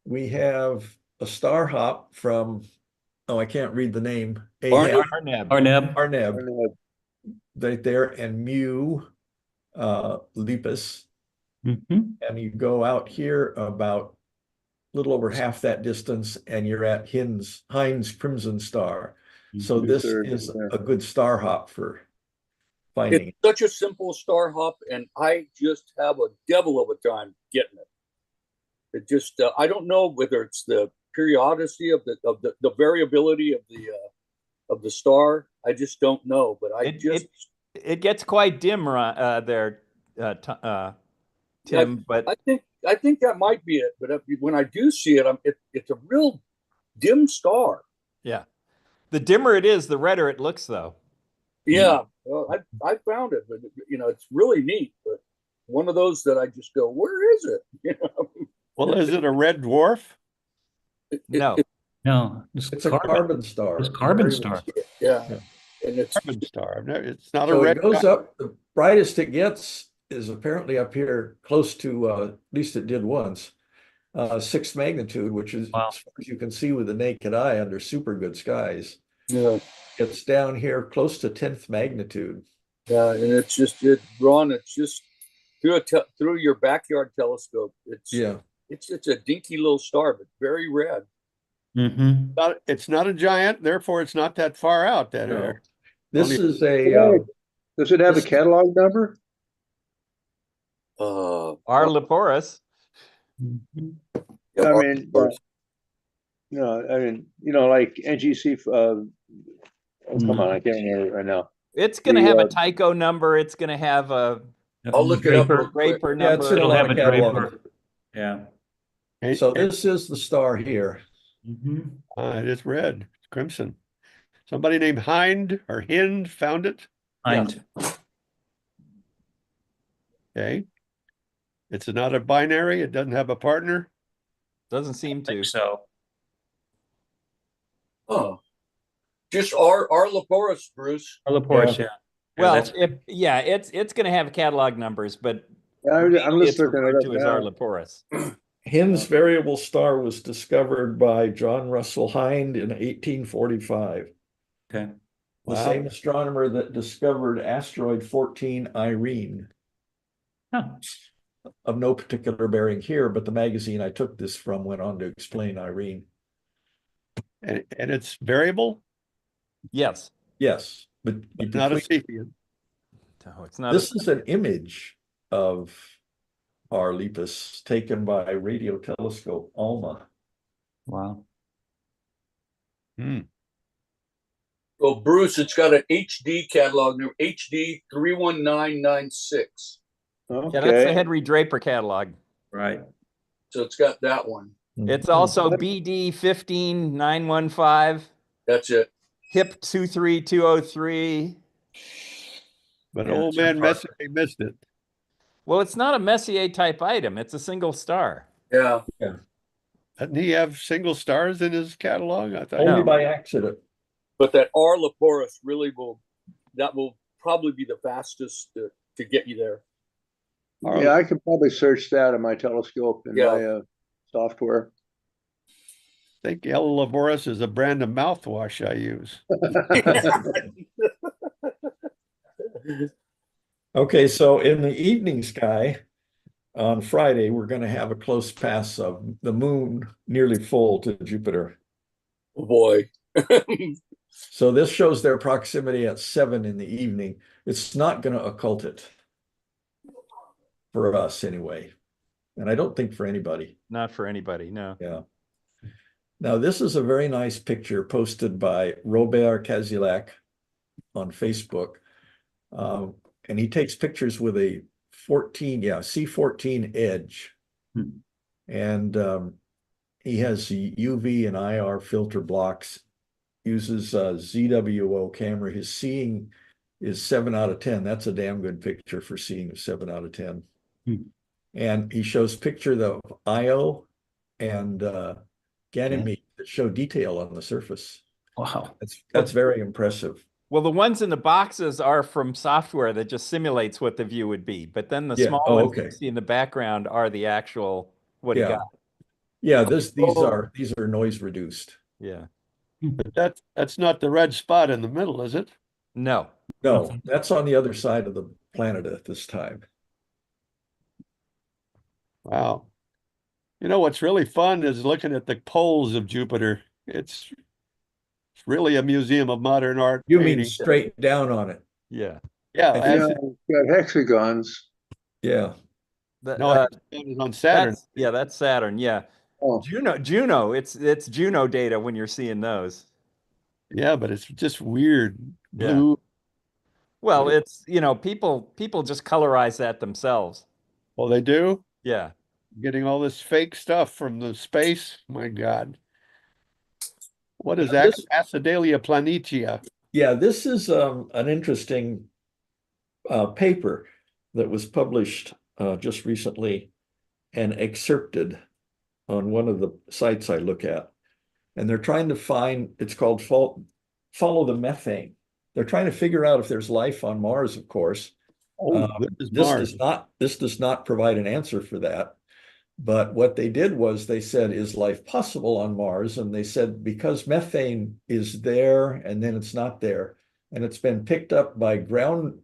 we have a star hop from, oh, I can't read the name. Arnhem. Arnhem. Arnhem. Arnhem, right there, and Mu, Lepus. Mhm. And you go out here about a little over half that distance, and you're at Heinz Crimson Star. So this is a good star hop for finding it. It's such a simple star hop, and I just have a devil of a time getting it. It just I don't know whether it's the periodicity of the variability of the star. I just don't know, but It gets quite dim there, Tim. But I think that might be it. But when I do see it, it's a real dim star. yeah, the dimmer it is, the redder it looks, though. Yeah, well, I found it, but it's really neat. But one of those that I just go, where is it? Well, is it a red dwarf? No. No, It's a carbon star. It's carbon Very star. much. Yeah, Yeah. and it's Carbon star. It's not a So red it goes dot. up, the brightest it gets is apparently up here close to, at least it did once, 6th magnitude, which is, Wow. as far as you can see with the naked eye under super good skies. yeah, It's down here close to 10th magnitude. yeah, and it's just Ron. It's just through your backyard telescope. It's a dinky little star, but very red. Mm-hmm. It's not a giant, therefore it's not that far out. That No. air. This Only- is a, Does it have a catalog number? R. Leporus. Mm-hmm. I mean, no, I mean, like NGC. Come on, I can't remember right now. It's going to have a Tycho number. It's going to have a I'll look it up. real quick. Draper yeah, it's in number. a It'll lot have of a catalogs. Draper. Yeah. So this is the star here. Mm-hmm. It is red. It's crimson. Somebody named Hind or Hind found it. Hind. Okay. It's not a binary. It doesn't have a partner. Doesn't seem to. So Oh, just R. Leporus, Bruce. Leporus, yeah. Well, that's it's going to have catalog numbers, but I'm it's just looking referred it to up as R. now. Leporus. Hind's variable star was discovered by John Russell Hind in 1845. okay. The Wow. same astronomer that discovered asteroid 14 Irene. Huh. Of no particular bearing here, but the magazine I took this from went on to explain Irene. And it's variable. Yes. Yes, but It's not a between, Cepheid. No, it's not. this is an image of our Lepus taken by radio telescope ALMA. Wow. Hmm. Well, Bruce, it's got an HD catalog number, HD 31996. Okay. Yeah, that's the Henry Draper catalog. Right. So it's got that one. It's also BD 15915, That's it. HIP 23203. But Yeah, old so man far. Messier missed it. Well, it's not a Messier type item. It's a single star. Yeah. Doesn't he have single stars in his catalog? I thought. Only No. by accident. But that R. Leporus really will probably be the fastest to get you there. Yeah, I could probably search that on my telescope in Yeah. my software. think Ella Laboris is a brand of mouthwash I use. Okay, so in the evening sky on Friday, we're going to have a close pass of the moon nearly full to Jupiter. Oh boy. So this shows their proximity at 7 in the evening. It's not going to occult it for us anyway. And I don't think for anybody. Not for anybody, no. Yeah. Now, this is a very nice picture posted by Robert Kazilac on Facebook. And he takes pictures with a C14 edge. And he has the UV and IR filter blocks, uses a ZWO camera. His seeing is 7 out of 10. That's a damn good picture for seeing of 7 out of 10. And he shows picture of Io and Ganymede that show detail on the surface. Wow. That's very impressive. Well, the ones in the boxes are from software that just simulates what the view would be. But then the Yeah. small Oh, ones okay. you see in the background are the actual what he Yeah. got. Yeah, these are noise reduced. Yeah. But that's not the red spot in the middle, is it? No. No, that's on the other side of the planet at this time. Wow. You know what's really fun is looking at the poles of Jupiter. It's really a museum of modern art You mean painting. straight down on it? Yeah. Yeah, I Yeah, as, it's got hexagons. Yeah. no, it's on Saturn. That's Saturn. Yeah. Oh, Juno. It's Juno data when you're seeing those. Yeah, but it's just weird. Yeah. Blue. Well, it's, people just colorize that themselves. Well, they do. Yeah. Getting all this fake stuff from the space. My God. What is This- Acidalia planitia? Yeah, this is an interesting paper that was published just recently and excerpted on one of the sites I look at. And they're trying to find, it's called Follow the Methane. They're trying to figure out if there's life on Mars, of course. Oh, this is Mars. This does not provide an answer for that. But what they did was they said, is life possible on Mars? And they said, because methane is there and then it's not there, and it's been picked up by ground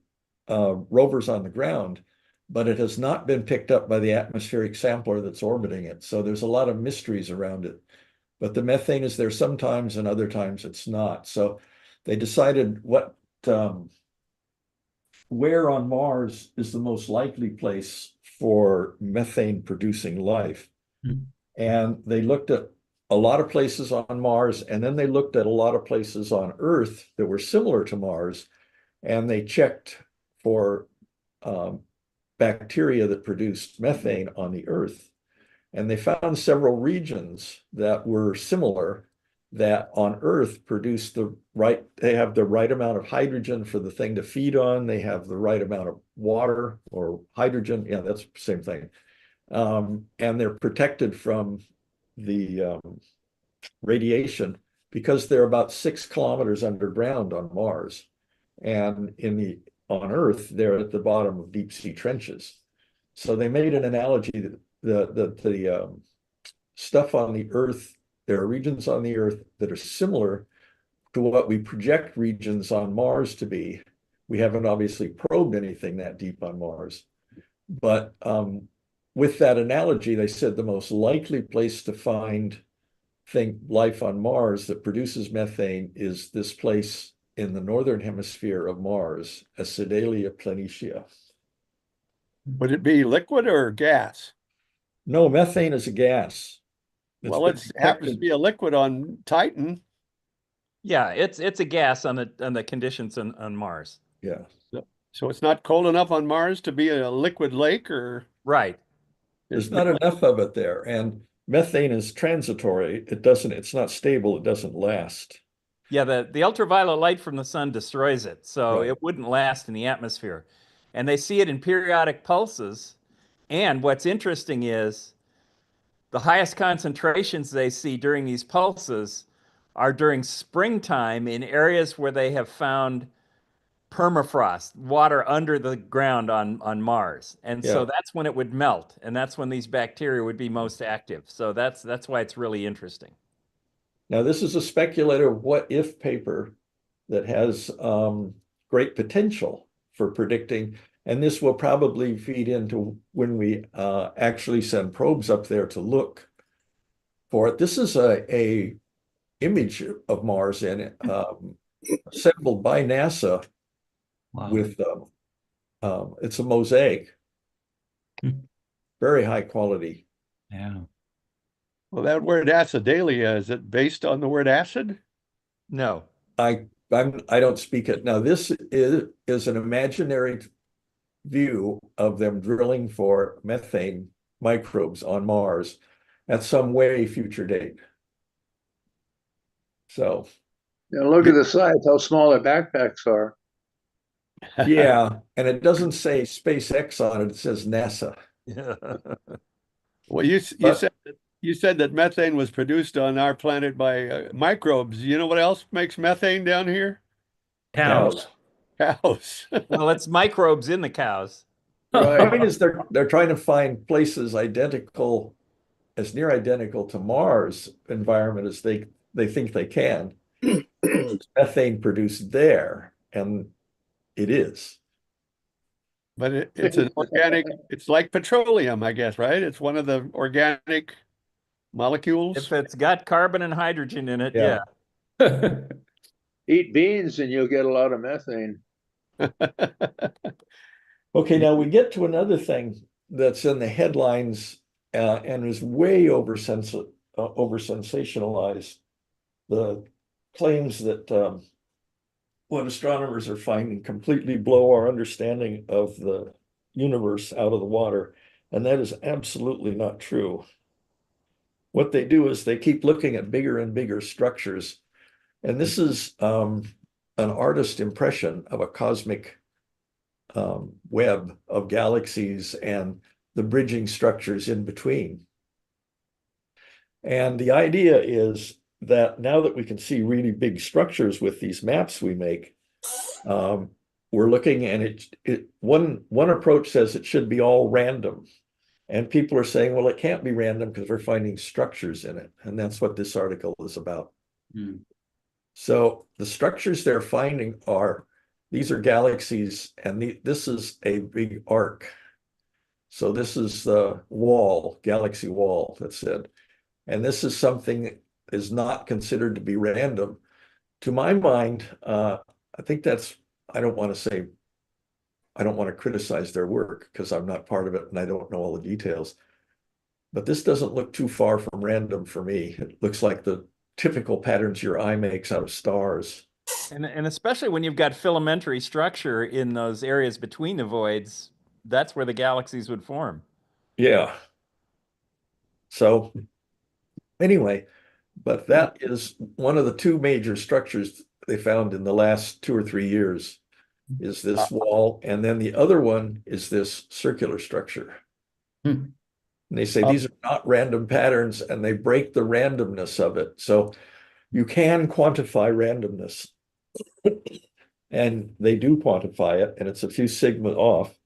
rovers on the ground, but it has not been picked up by the atmospheric sampler that's orbiting it. So there's a lot of mysteries around it. But the methane is there sometimes and other times it's not. So they decided where on Mars is the most likely place for methane producing life. And they looked at a lot of places on Mars, and then they looked at a lot of places on Earth that were similar to Mars, and they checked for bacteria that produced methane on the Earth. And they found several regions that were similar, that on Earth produce they have the right amount of hydrogen for the thing to feed on. They have the right amount of water or hydrogen. Yeah, that's the same thing. And they're protected from the radiation because they're about 6 kilometers underground on Mars. And on Earth, they're at the bottom of deep sea trenches. So they made an analogy that the stuff on the Earth, there are regions on the Earth that are similar to what we project regions on Mars to be. We haven't obviously probed anything that deep on Mars. But with that analogy, they said the most likely place to find life on Mars that produces methane is this place in the northern hemisphere of Mars, Acidalia planitia. Would it be liquid or gas? No, methane is a gas. Well, it happens to be a liquid on Titan. Yeah, it's a gas on the conditions on Mars. Yeah. So it's not cold enough on Mars to be a liquid lake, or Right. There's not enough of it there. And methane is transitory. It's not stable. It doesn't last. Yeah, the ultraviolet light from the sun destroys it, so Right. it wouldn't last in the atmosphere. And they see it in periodic pulses. And what's interesting is the highest concentrations they see during these pulses are during springtime in areas where they have found permafrost, water under the ground on Mars. And so Yeah. that's when it would melt, and that's when these bacteria would be most active. So that's why it's really interesting. Now, this is a speculative what if paper that has great potential for predicting, and this will probably feed into when we actually send probes up there to look for it. This is a image of Mars and assembled by NASA Wow. with it's a mosaic, very high quality. Yeah. Well, that word acidalia, is it based on the word acid? No. I don't speak it now. This is an imaginary view of them drilling for methane microbes on Mars at some way future date. So Now look at the size, how small their backpacks are. yeah, and it doesn't say SpaceX on it, it says NASA. Well, But you said that methane was produced on our planet by microbes. You know what else makes methane down here? Cows. Cows. Well, it's microbes in the cows. the Right. point is they're trying to find places identical, as near identical to Mars environment as they think they can. Methane produced there, and it is. But it's an organic, it's like petroleum, I guess, right? It's one of the organic molecules. If it's got carbon and hydrogen in it, Yeah. yeah. Eat beans and you'll get a lot of methane. Okay, now we get to another thing that's in the headlines and is way over sensationalized. The claims that what astronomers are finding completely blow our understanding of the universe out of the water, and that is absolutely not true. What they do is they keep looking at bigger and bigger structures, and this is an artist impression of a cosmic web of galaxies and the bridging structures in between. And the idea is that now that we can see really big structures with these maps we make, we're looking, and one approach says it should be all random. And people are saying, well, it can't be random because we're finding structures in it. And that's what this article is about. Mm. So the structures they're finding these are galaxies, and this is a big arc. So this is the wall, galaxy wall, that's it. And this is something that is not considered to be random. To my mind, I think I don't want to criticize their work because I'm not part of it and I don't know all the details. But this doesn't look too far from random for me. It looks like the typical patterns your eye makes out of stars. And especially when you've got filamentary structure in those areas between the voids, that's where the galaxies would form. Yeah. So anyway, but that is one of the two major structures they found in the last 2 or 3 years is this wall. And then the other one is this circular structure. Hmm. And they say these are not random patterns and they break the randomness of it. So you can quantify randomness. And they do quantify it, and it's a few sigma off.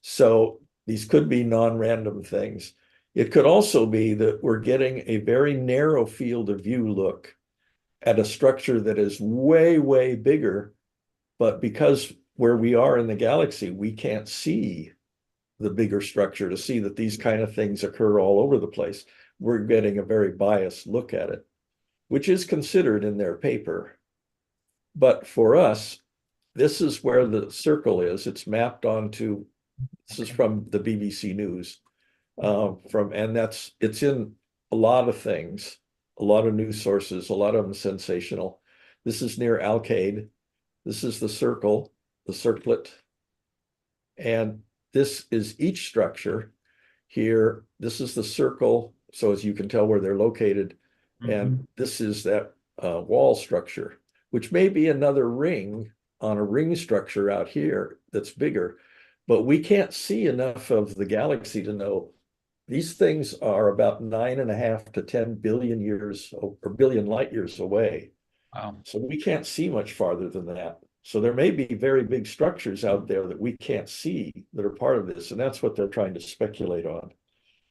So these could be non-random things. It could also be that we're getting a very narrow field of view look at a structure that is way, way bigger. But because where we are in the galaxy, we can't see the bigger structure to see that these kind of things occur all over the place. We're getting a very biased look at it, which is considered in their paper. But for us, this is where the circle is. It's mapped onto, this is from the BBC News. And it's in a lot of things, a lot of news sources, a lot of them sensational. This is near Alcade. This is the circle, the circlet. And this is each structure here. This is the circle. So as you can tell where they're located. And this is that wall structure, which may be another ring on a ring structure out here that's bigger, but we can't see enough of the galaxy to know. These things are about 9.5 to 10 billion years or billion light years away. Wow. So we can't see much farther than that. So there may be very big structures out there that we can't see that are part of this. And that's what they're trying to speculate on.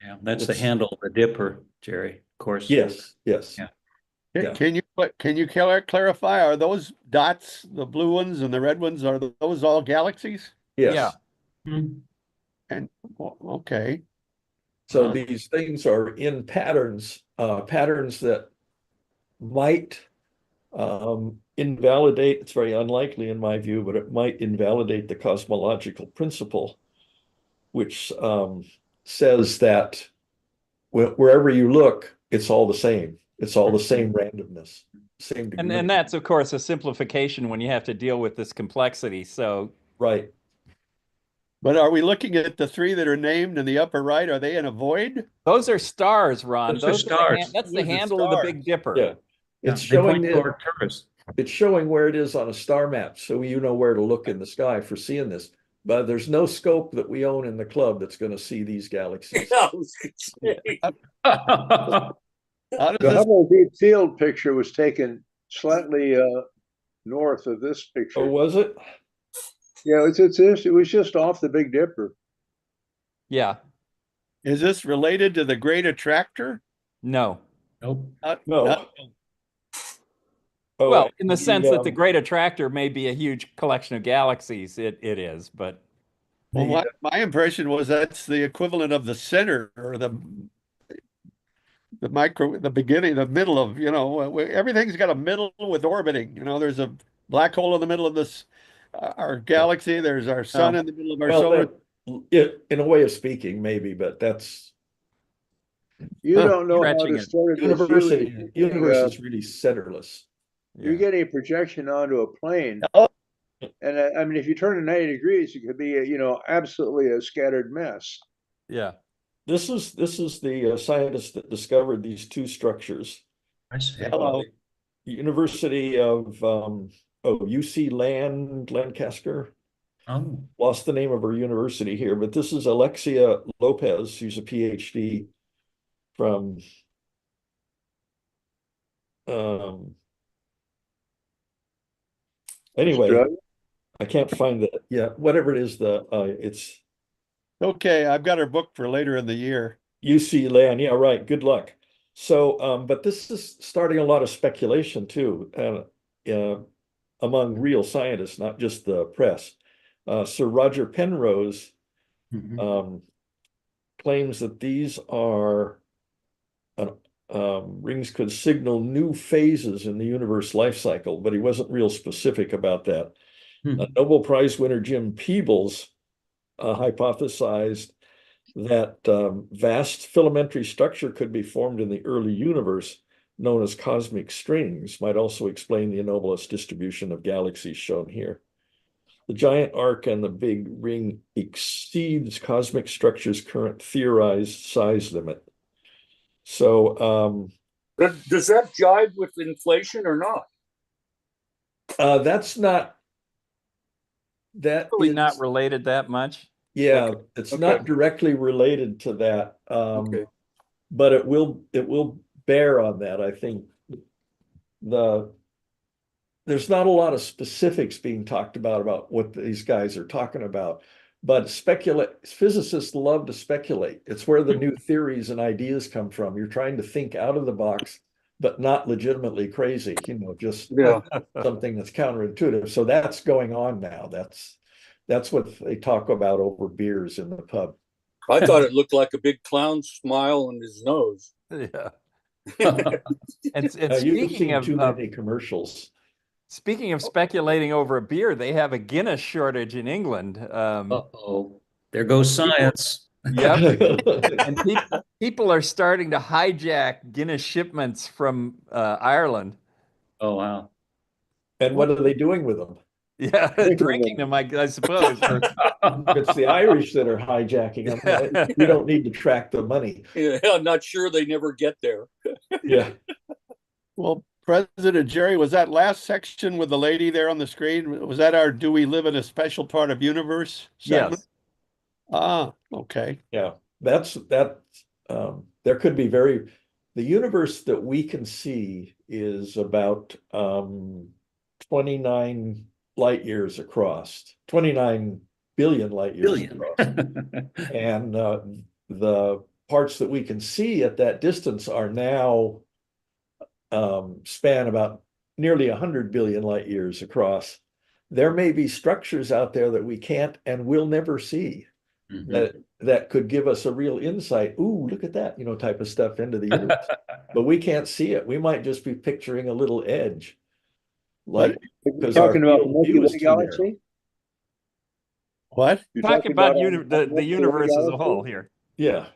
Yeah, that's the handle of the dipper, Jerry, of course. Yes, yes. Yeah. Yeah. Can you clarify? Are those dots, the blue ones and the red ones, are those all galaxies? Yeah. Yes. Hmm. And okay. So these things are in patterns, patterns that might invalidate, it's very unlikely in my view, but it might invalidate the cosmological principle, which says that wherever you look, it's all the same. It's all the same randomness, same degree. And that's, of course, a simplification when you have to deal with this complexity. So, Right. But are we looking at the three that are named in the upper right? Are they in a void? those are stars, Ron. Those are stars. That's the Those are handle of the stars. Big Dipper. Yeah. Yeah, It's they showing point to Arcturus. it's showing where it is on a star map, so you know where to look in the sky for seeing this. But there's no scope that we own in the club that's going to see these galaxies. Yeah, I was gonna say. How does The this, Hubble Deep Field picture was taken slightly north of this Oh, picture. was it? Yeah, it was just off the Big Dipper. Yeah. is this related to the Great Attractor? No. Nope. No. Oh, Well, in the sense that the um, Great Attractor may be a huge collection of galaxies, it is, but Well, my impression was that's the equivalent of the center or the beginning, the middle of, everything's got a middle with orbiting. There's a black hole in the middle of this, our galaxy. There's our sun in the middle of our solar. in a way of speaking, maybe, but that's You don't know how stretching to it. sort of universe is really centerless. You're getting a projection onto a plane. Oh. And I mean, if you turn it 90 degrees, it could be, absolutely a scattered mess. Yeah. This is the scientist that discovered these two structures. I see. Hello. University of UC Lancaster. Oh, Lost the name of her university here, but this is Alexia Lopez. She's a PhD from anyway, Australia? I can't find it. Yeah, whatever it is, it's Okay, I've got her booked for later in the year. UC Lan. Yeah, right. Good luck. So, but this is starting a lot of speculation too, among real scientists, not just the press. Sir Roger Penrose mhm. claims that these are rings could signal new phases in the universe life cycle, but he wasn't real specific about that. Nobel Prize winner Jim Peebles hypothesized that vast filamentary structure could be formed in the early universe, known as cosmic strings, might also explain the anomalous distribution of galaxies shown here. The giant arc and the big ring exceeds cosmic structure's current theorized size limit. So Does that jive with inflation or not? that's not Probably not related that much. Yeah, Okay. it's Okay. not directly related to that, Okay. but it will bear on that. I think there's not a lot of specifics being talked about what these guys are talking about, but physicists love to speculate. It's where the new theories and ideas come from. You're trying to think out of the box, but not legitimately crazy, just Yeah. something that's counterintuitive. So that's going on now. That's what they talk about over beers in the pub. I thought it looked like a big clown smile on his nose. Yeah. And You've seen too many commercials. Speaking of speculating over a beer, they have a Guinness shortage in England. Uh-oh. There goes science. Yep. And people are starting to hijack Guinness shipments from Ireland. Oh, wow. And what are they doing with them? Yeah, drinking them, I suppose. It's the Irish that are hijacking them. We don't need to track the money. Yeah, I'm not sure they never get there. Yeah. Well, President Jerry, was that last section with the lady there on the screen? Was that our "Do we live in a special part of universe" segment? Yes. Ah, okay. Yeah. That's there could be the universe that we can see is about 29 light years across, 29 billion light years across. And the parts that we can see at that distance are now span about nearly 100 billion light years across, there may be structures out there that we can't and will never see that could give us a real insight. Ooh, look at that, type of stuff into the universe. But we can't see it. We might just be picturing a little edge. Like, because our talking about the field of Milky view is Way too narrow. galaxy? What? You're Talking about our the Milky Way universe as a galaxy? whole here. Yeah.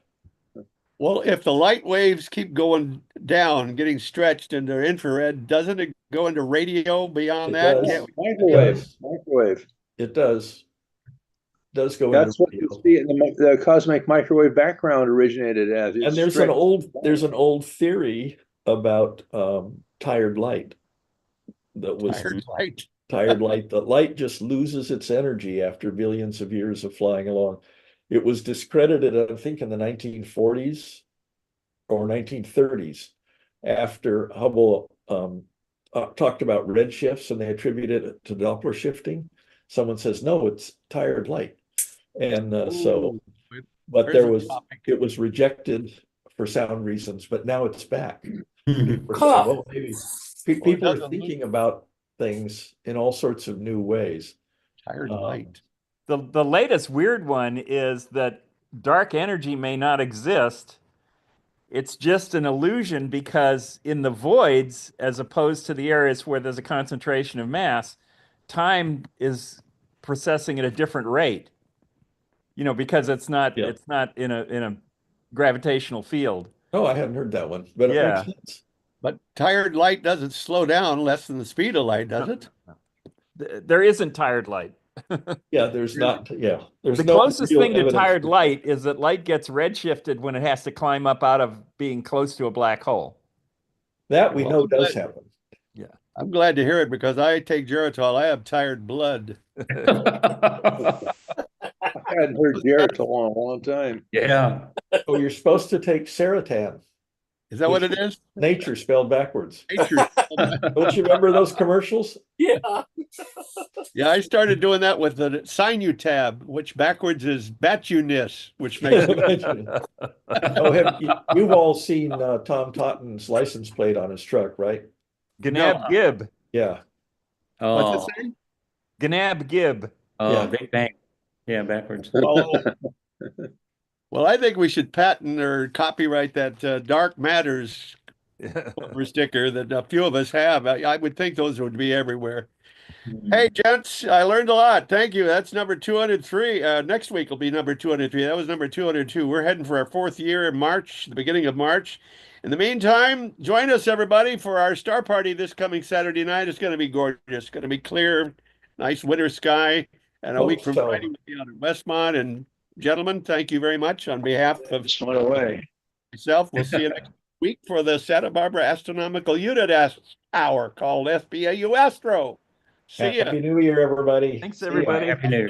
Well, if the light waves keep going down, getting stretched into infrared, doesn't it go into radio beyond It that? does. Can't we? Microwave. It does. Does go into That's what radio. the cosmic microwave background originated as. And there's an old theory about tired light that was Tired light. tired light. The light just loses its energy after billions of years of flying along. It was discredited, I think, in the 1940s or 1930s after Hubble talked about redshifts, and they attributed it to Doppler shifting. Someone says, no, it's tired light. And but it was rejected for sound reasons, but now it's back. People are saying, well, maybe people are thinking about things in all sorts of new ways. Tired light. The latest weird one is that dark energy may not exist. It's just an illusion because in the voids, as opposed to the areas where there's a concentration of mass, time is processing at a different rate. Because it's not in a gravitational field. Oh, I hadn't heard that one, but it makes sense. But tired light doesn't slow down less than the speed of light, does it? There isn't tired light. Yeah, there's not. Yeah, there's the no closest real thing to evidence tired for- light is that light gets redshifted when it has to climb up out of being close to a black hole. That we know does happen. Yeah. I'm glad to hear it because I take Geritol. I have tired blood. I hadn't heard Geritol in a long time. Yeah. Oh, you're supposed to take Serotan. Is that what it is? Nature spelled backwards. Nature. Don't you remember those commercials? Yeah. Yeah, I started doing that with the Sinutab, which backwards is Batunis, which makes You've all seen Tom Totten's license plate on his truck, right? Gnab Gib. Yeah. What's it saying? Gnab Gib. Yeah. Big Bang. Yeah, backwards. Oh. Well, I think we should patent or copyright that Dark Matters bumper sticker that a few of us have. I would think those would be everywhere. Hey, gents, I learned a lot. Thank you. That's number 203. Next week will be number 203. That was number 202. We're heading for our 4th year in March, the beginning of March. In the meantime, join us, everybody, for our star party this coming Saturday night. It's going to be gorgeous. It's going to be clear, nice winter sky, and a week from Friday we'll be out at Westmont. And gentlemen, thank you very much on behalf of myself. We'll see you next week for the Santa Barbara Astronomical Unit Hour called SBAU Astro. See ya. Happy New Year, everybody. Thanks, everybody. Happy New Year.